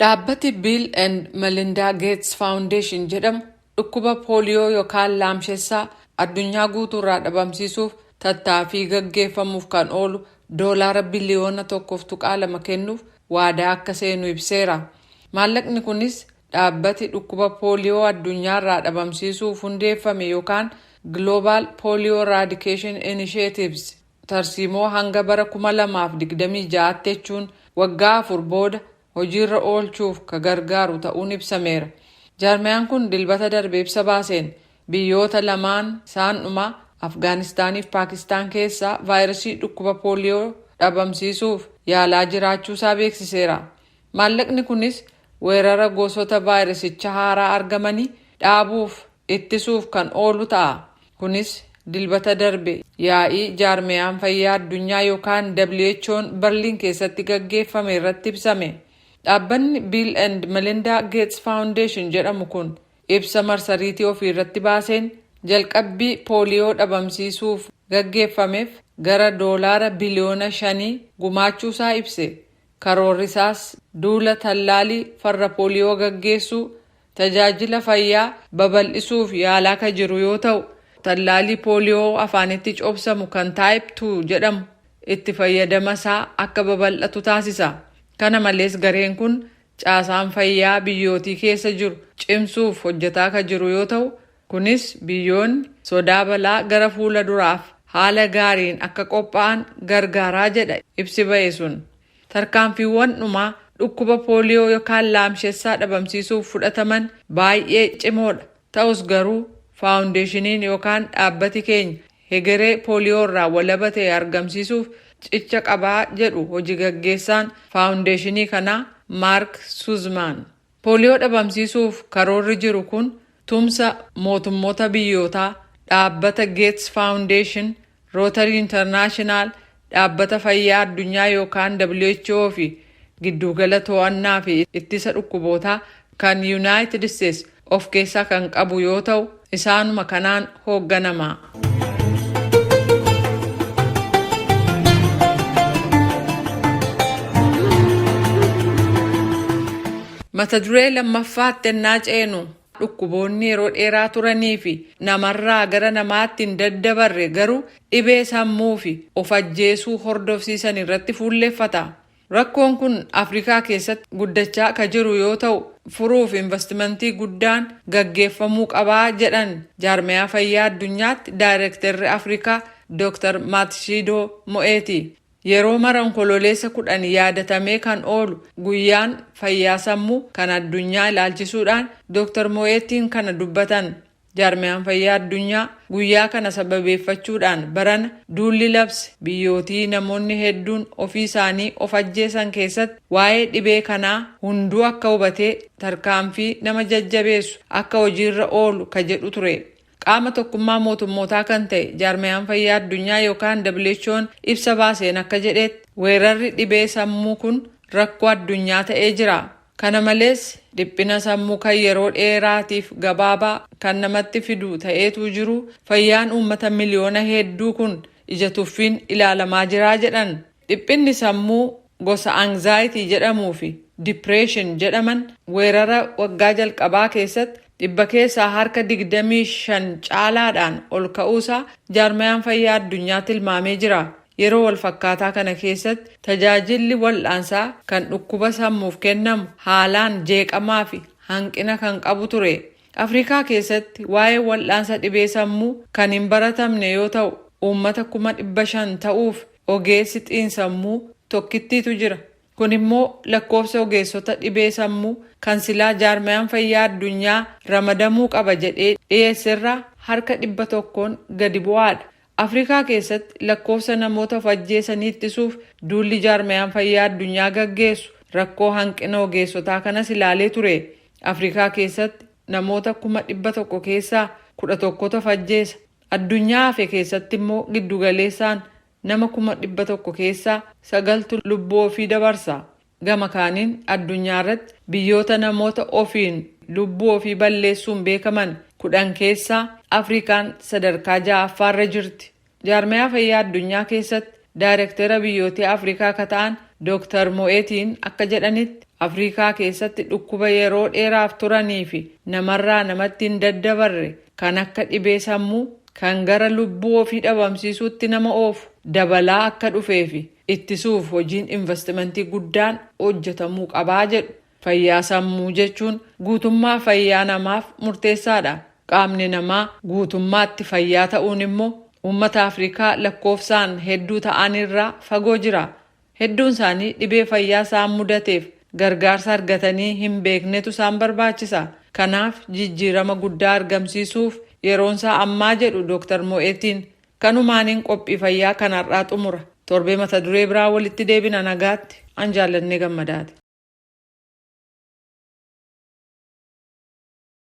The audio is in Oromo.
Dhaabbati Bill and Melinda Gates Foundation jedhamu dhukkuba pooliyoo yookaan laamshessaa addunyaa guutuurraa dhabamsiisuuf tattaaffii gaggeeffamuuf kan oolu $1 biliyoona 1.2 kennuuf waadaa akka seenu ibseera. Maallaqni kunis dhaabbati dhukkuba pooliyoo addunyaarraa dhabamsiisuuf hundeeffame yookaan Global Polio Eradication Initiatives tarsiimoo hanga bara 2026 jechuun waggaa 4 booda hojiirra oolchuuf ka gargaaru ta'uun ibsameera. Jaarmiyaan kun dilbata darbe ibsa baaseen biyyoota lamaan isaanuma Afgaanistaanii fi Paakistaan keessaa vaayirasii dhukkuba pooliyoo dhabamsiisuuf yaalaa jiraachuusaa beeksiseera. Maallaqni kunis weerara gosoota vaayirasicha haaraa argamanii dhaabuuf ittisuuf kan oolu ta'a. Kunis dilbata darbe yaa'ii jaarmiyaan fayyaa addunyaa yookaan WHO'n Berliin keessatti gaggeeffame irratti ibsame. Dhaabbanni Bill and Melinda Gates Foundation jedhamu kun ibsa marsariitii ofii irratti baaseen jalqabbii pooliyoo dhabamsiisuuf gaggeeffameef gara $5 biliyoona 5 gumaachuusaa ibse. Karoorri isaas duula tallaalii farra pooliyoo gaggeessuu, tajaajila fayyaa babal'isuuf yaalaa ka jiru yoo ta'u, tallaalii pooliyoo afaanitti cobsamu kan Type 2 jedhamu itti fayyadamasaa akka babal'atu taasisa. Kana malees gareen kun caasaan fayyaa biyyootii keessa jiru cimsuuf hojjetaa ka jiru yoo ta'u, kunis biyyoonni sodaa balaa gara fuula duraaf haala gaariin akka qophaa'an gargaaraa jedha ibsi ba'e sun. Tarkaanfiiwwan dhumaa dhukkuba pooliyoo yookaan laamshessaa dhabamsiisuuf fudhataman baay'ee cimoodha. Ta'us garuu faawundeeshiniin yookaan dhaabbati keenya hegeree pooliyoo irraa walaba ta'e argamsiisuuf cicha qabaa jedhu hojii gaggeessaan faawundeeshinii kanaa Mark Suzman. Pooliyoo dhabamsiisuuf karoorri jiru kun tumsa mootummoota biyyootaa, dhaabbata Gates Foundation, Rotary International, dhaabbata fayyaa addunyaa yookaan WHO fi giddugala to'annaa fi ittisa dhukkubootaa kan United States of keessaa kan qabu yoo ta'u, isaanuma kanaan hoogganama. Mata duree lammaffaatti ennaa ceenu dhukkuboonni yeroo dheeraa turanii fi namarraa gara namaatti hin daddabarre garuu dhibee sammuu fi of ajjeesuu hordofsiisan irratti fuulleeffata. Rakkoon kun Afrikaa keessatti guddachaa ka jiru yoo ta'u, furuuf investimentii guddaan gaggeeffamuu qabaa jedhan jaarmiyaa fayyaa addunyaatti daayirektarri Afrikaa Dr. Matshidiso Moeti. Yeroo mara onkololeessa 10 yaadatamee kan oolu guyyaan fayyaa sammuu kan addunyaa ilaalchisuudhaan Dr. Moetiin kana dubbatan. Jaarmiyaan fayyaa addunyaa guyyaa kana sababeeffachuudhaan barana duulli labse biyyootii namoonni hedduun ofii isaanii of ajjeesan keessatti waa'ee dhibee kanaa hunduu akka hubatee tarkaanfii nama jajjabeessu akka hojiirra oolu ka jedhu ture. Qaama tokkummaa mootummootaa kan ta'e jaarmiyaan fayyaa addunyaa yookaan WHO'n ibsa baaseen akka jedhetti weerarri dhibee sammuu kun rakkoo addunyaa ta'ee jira. Kana malees dhiphina sammuu kan yeroo dheeraatiif gabaabaa kan namatti fidu ta'eetu jiru fayyaan uummata miliyoona hedduu kun ija tuffiin ilaalamaa jira jedhan. Dhiphinni sammuu gosa anxiety jedhamuu fi depression jedhaman weerara waggaa jalqabaa keessatti dhibba keessaa harka 25 caalaadhaan ol ka'uusaa jaarmiyaan fayyaa addunyaa tilmaamee jira. Yeroo wal fakkaataa kana keessatti tajaajilli wal'aansaa kan dhukkuba sammuuf kennamu haalaan jeeqamaa fi hanqina kan qabu ture. Afrikaa keessatti waa'ee wal'aansa dhibee sammuu kan hin baratamne yoo ta'u, uummata 500,000 ta'uuf ogeessi xiinsammuu tokkittiitu jira. Kun immoo lakkoofsa ogeessota dhibee sammuu kan silaa jaarmiyaan fayyaa addunyaa ramadamuu qaba jedhee dhiyeesserraa harka 100 gadi bu'aadha. Afrikaa keessatti lakkoofsa namoota of ajjeesanii ittisuuf duulli jaarmiyaan fayyaa addunyaa gaggeessu rakkoo hanqina ogeessotaa kanas ilaalee ture. Afrikaa keessatti namoota 100,000 keessaa 11 of ajjeesa. Addunyaa hafe keessatti immoo giddugaleessaan nama 100,000 keessaa 9 lubbuu ofii dabarsa. Gama kaaniin addunyaa irratti biyyoota namoota ofiin lubbuu ofii balleessuun beekaman 10 keessaa Afrikaan sadarkaa 6ffaarra jirti. Jaarmiyaa fayyaa addunyaa keessatti daayirektara biyyoota Afrikaa ka ta'an Dr. Moetiin akka jedhanitti Afrikaa keessatti dhukkuba yeroo dheeraaf turanii fi namarraa namatti hin daddabarre kan akka dhibee sammuu kan gara lubbuu ofii dhabamsiisuutti nama oofu dabalaa akka dhufee fi ittisuuf hojiin investimentii guddaan hojjetamuu qabaa jedhu. Fayyaa sammuu jechuun guutummaa fayyaa namaaf murteessaadha. Qaamni namaa guutummaatti fayyaa ta'uun immoo uummata Afrikaa lakkoofsaan hedduu ta'anirraa fagoo jira. Hedduun isaanii dhibee fayyaa isaan mudateef gargaarsa argatanii hin beeknetu isaan barbaachisa. Kanaaf jijjiirama guddaa argamsiisuuf yeroonsaa ammaa jedhu Dr. Mo'eetiin. Kanumaaniin qophii fayyaa kanarraa xumura. Torbee mata duree biraa walitti deebina nagaatti. An Jaallannee Gammadaati.